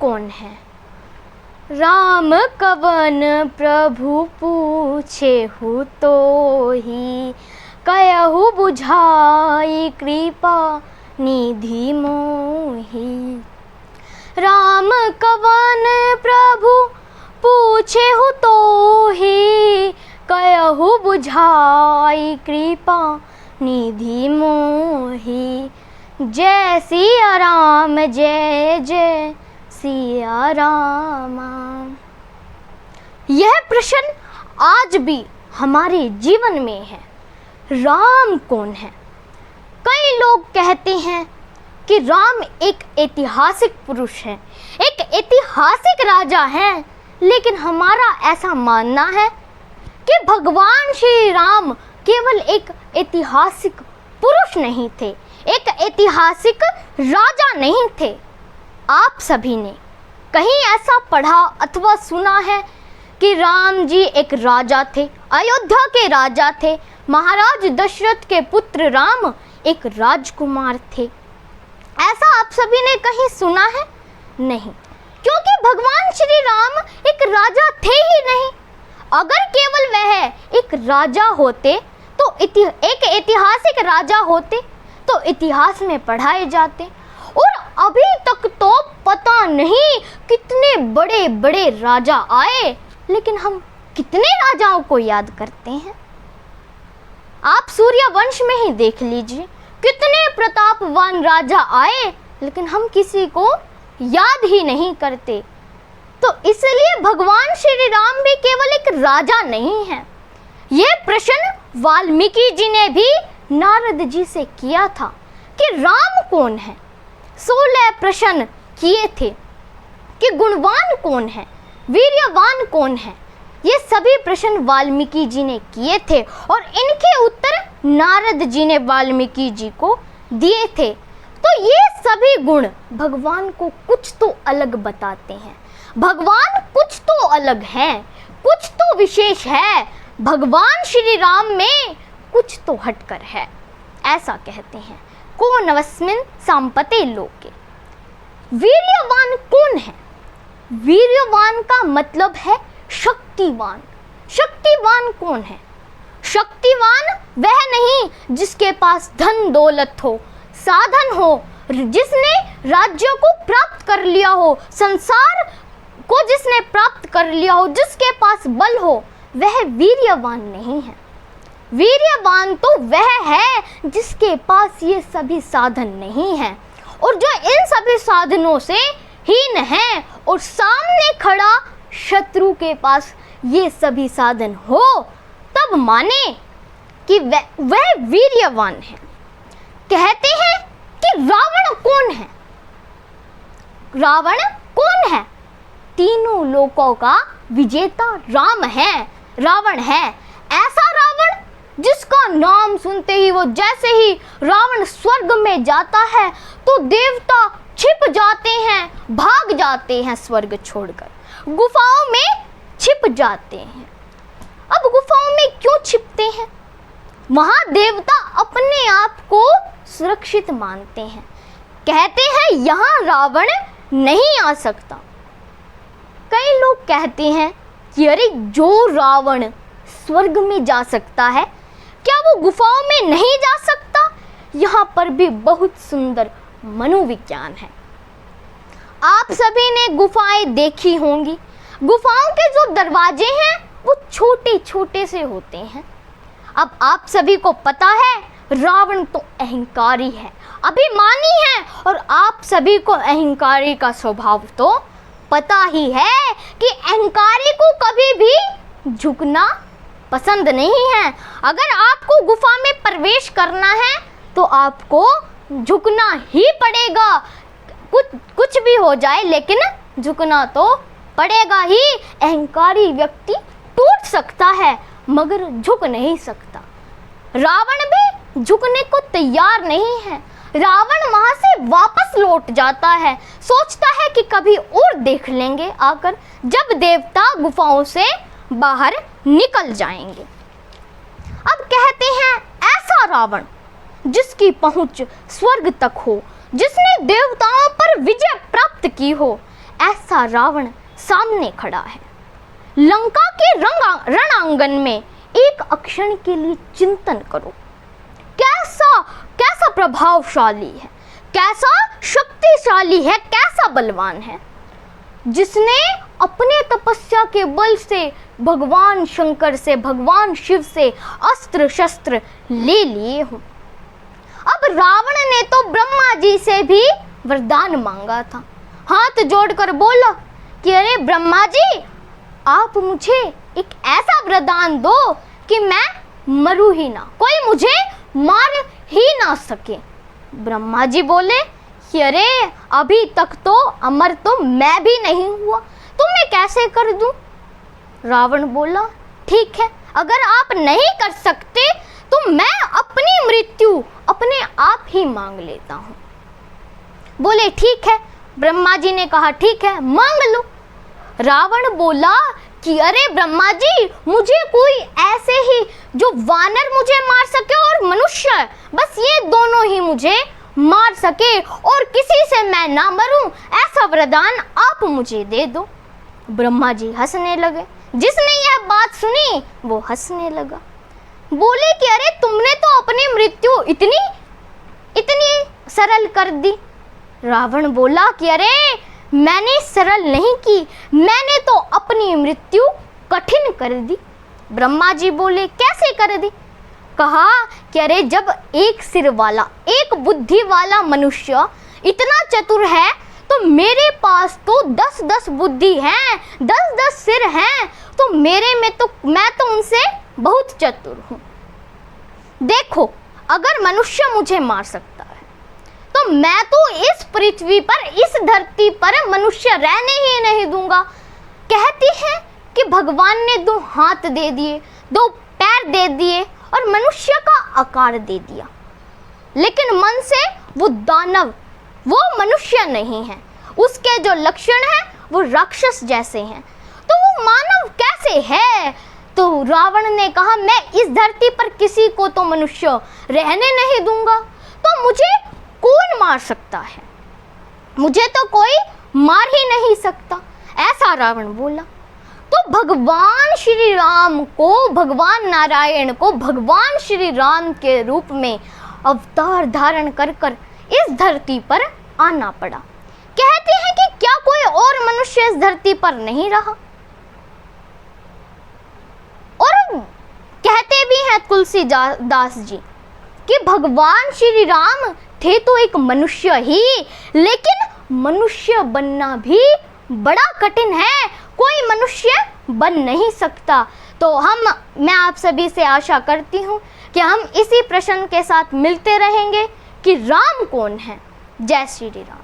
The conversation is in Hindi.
कौन है? राम कवन प्रभु पूछेहु तोहि, कहु बुझाई कृपा निधि मोहि। राम कवन प्रभु पूछेहु तोहि, कहु बुझाई कृपा निधि मोहि। जय सिया राम जय जय सिया रामा। यह प्रश्न आज भी हमारे जीवन में है, राम कौन है? कई लोग कहते हैं कि राम एक ऐतिहासिक पुरुष है, एक ऐतिहासिक राजा है, लेकिन हमारा ऐसा मानना है कि भगवान श्री राम केवल एक ऐतिहासिक पुरुष नहीं थे, एक ऐतिहासिक राजा नहीं थे। आप सभी ने कहीं ऐसा पढ़ा अथवा सुना है कि राम जी एक राजा थे, अयोध्या के राजा थे, महाराज दशरथ के पुत्र राम एक राजकुमार थे? ऐसा आप सभी ने कहीं सुना है? नहीं, क्योंकि भगवान श्री राम एक राजा थे ही नहीं। अगर केवल वह एक राजा होते तो एक ऐतिहासिक राजा होते तो इतिहास में पढ़ाए जाते। और अभी तक तो पता नहीं कितने बड़े बड़े राजा आए, लेकिन हम कितने राजाओं को याद करते हैं? आप सूर्यवंश में ही देख लीजिए, कितने प्रतापवान राजा आए, लेकिन हम किसी को याद ही नहीं करते। तो इसलिए भगवान श्री राम भी केवल एक राजा नहीं है। यह प्रश्न वाल्मीकि जी ने भी नारद जी से किया था कि राम कौन है। 16 प्रश्न किए थे कि गुणवान कौन है, वीर्यवान कौन है। ये सभी प्रश्न वाल्मीकि जी ने किए थे और इनके उत्तर नारद जी ने वाल्मीकि जी को दिए थे। तो ये सभी गुण भगवान को कुछ तो अलग बताते हैं। भगवान कुछ तो अलग है, कुछ तो विशेष है। भगवान श्री राम में कुछ तो हटकर है, ऐसा कहते हैं। को नवस्मिन संपते लोके। वीर्यवान कौन है? वीर्यवान का मतलब है शक्तिवान। शक्तिवान कौन है? शक्तिवान वह नहीं जिसके पास धन दौलत हो, साधन हो, जिसने राज्यों को प्राप्त कर लिया हो, संसार को जिसने प्राप्त कर लिया हो, जिसके पास बल हो, वह वीर्यवान नहीं है। वीर्यवान तो वह है जिसके पास ये सभी साधन नहीं है और जो इन सभी साधनों से हीन है और सामने खड़ा शत्रु के पास ये सभी साधन हो, तब माने कि वह वीर्यवान है। कहते हैं कि रावण कौन है? रावण कौन है? तीनों लोकों का विजेता राम है, रावण है। ऐसा रावण जिसका नाम सुनते ही वो जैसे ही रावण स्वर्ग में जाता है तो देवता छिप जाते हैं, भाग जाते हैं स्वर्ग छोड़कर, गुफाओं में छिप जाते हैं। अब गुफाओं में क्यों छिपते हैं? वहां देवता अपने आप को सुरक्षित मानते हैं। कहते हैं यहाँ रावण नहीं आ सकता। कई लोग कहते हैं कि अरे जो रावण स्वर्ग में जा सकता है, क्या वो गुफाओं में नहीं जा सकता? यहाँ पर भी बहुत सुंदर मनोविज्ञान है। आप सभी ने गुफाएं देखी होंगी। गुफाओं के जो दरवाजे हैं वो छोटे छोटे से होते हैं। अब आप सभी को पता है रावण तो अहंकारी है, अभिमानी है, और आप सभी को अहंकारी का स्वभाव तो पता ही है कि अहंकारी को कभी भी झुकना पसंद नहीं है। अगर आपको गुफा में प्रवेश करना है तो आपको झुकना ही पड़ेगा। कुछ भी हो जाए लेकिन झुकना तो पड़ेगा ही। अहंकारी व्यक्ति टूट सकता है मगर झुक नहीं सकता। रावण भी झुकने को तैयार नहीं है। रावण वहां से वापस लौट जाता है, सोचता है कि कभी और देख लेंगे आकर, जब देवता गुफाओं से बाहर निकल जाएंगे। अब कहते हैं ऐसा रावण जिसकी पहुंच स्वर्ग तक हो, जिसने देवताओं पर विजय प्राप्त की हो, ऐसा रावण सामने खड़ा है। लंका के रणांगन में एक क्षण के लिए चिंतन करो, कैसा कैसा प्रभावशाली है, कैसा शक्तिशाली है, कैसा बलवान है, जिसने अपने तपस्या के बल से भगवान शंकर से, भगवान शिव से अस्त्र शस्त्र ले लिए हों। अब रावण ने तो ब्रह्मा जी से भी वरदान मांगा था, हाथ जोड़कर बोला कि अरे ब्रह्मा जी, आप मुझे एक ऐसा वरदान दो कि मैं मरूं ही ना, कोई मुझे मार ही ना सके। ब्रह्मा जी बोले कि अरे अभी तक तो अमर तो मैं भी नहीं हुआ, तो मैं कैसे कर दूं? रावण बोला ठीक है, अगर आप नहीं कर सकते तो मैं अपनी मृत्यु अपने आप ही मांग लेता हूं। बोले ठीक है। ब्रह्मा जी ने कहा ठीक है, मांग लो। रावण बोला कि अरे ब्रह्मा जी, मुझे कोई ऐसे ही जो वानर मुझे मार सके और मनुष्य, बस ये दोनों ही मुझे मार सके और किसी से मैं ना मरूं, ऐसा वरदान आप मुझे दे दो। ब्रह्मा जी हंसने लगे। जिसने यह बात सुनी वो हंसने लगा। बोले कि अरे तुमने तो अपनी मृत्यु इतनी सरल कर दी। रावण बोला कि अरे मैंने सरल नहीं की, मैंने तो अपनी मृत्यु कठिन कर दी। ब्रह्मा जी बोले कैसे कर दी? कहा कि अरे जब एक सिर वाला, एक बुद्धि वाला मनुष्य इतना चतुर है, तो मेरे पास तो 10-10 बुद्धि हैं, 10-10 सिर हैं, तो मेरे में तो मैं तो उनसे बहुत चतुर हूँ। देखो, अगर मनुष्य मुझे मार सकता है तो मैं तो इस पृथ्वी पर, इस धरती पर मनुष्य रहने ही नहीं दूंगा। कहती है कि भगवान ने 2 हाथ दे दिए, 2 पैर दे दिए और मनुष्य का आकार दे दिया, लेकिन मन से वो दानव, वो मनुष्य नहीं है। उसके जो लक्षण हैं वो राक्षस जैसे हैं, तो वो मानव कैसे है? तो रावण ने कहा मैं इस धरती पर किसी को तो मनुष्य रहने नहीं दूंगा, तो मुझे कौन मार सकता है? मुझे तो कोई मार ही नहीं सकता, ऐसा रावण बोला। तो भगवान श्री राम को, भगवान नारायण को भगवान श्री राम के रूप में अवतार धारण कर कर इस धरती पर आना पड़ा। कहते हैं कि क्या कोई और मनुष्य इस धरती पर नहीं रहा? और कहते भी हैं तुलसीदास जी कि भगवान श्री राम थे तो एक मनुष्य ही, लेकिन मनुष्य बनना भी बड़ा कठिन है, कोई मनुष्य बन नहीं सकता। तो मैं आप सभी से आशा करती हूँ कि हम इसी प्रश्न के साथ मिलते रहेंगे कि राम कौन है। जय श्री राम।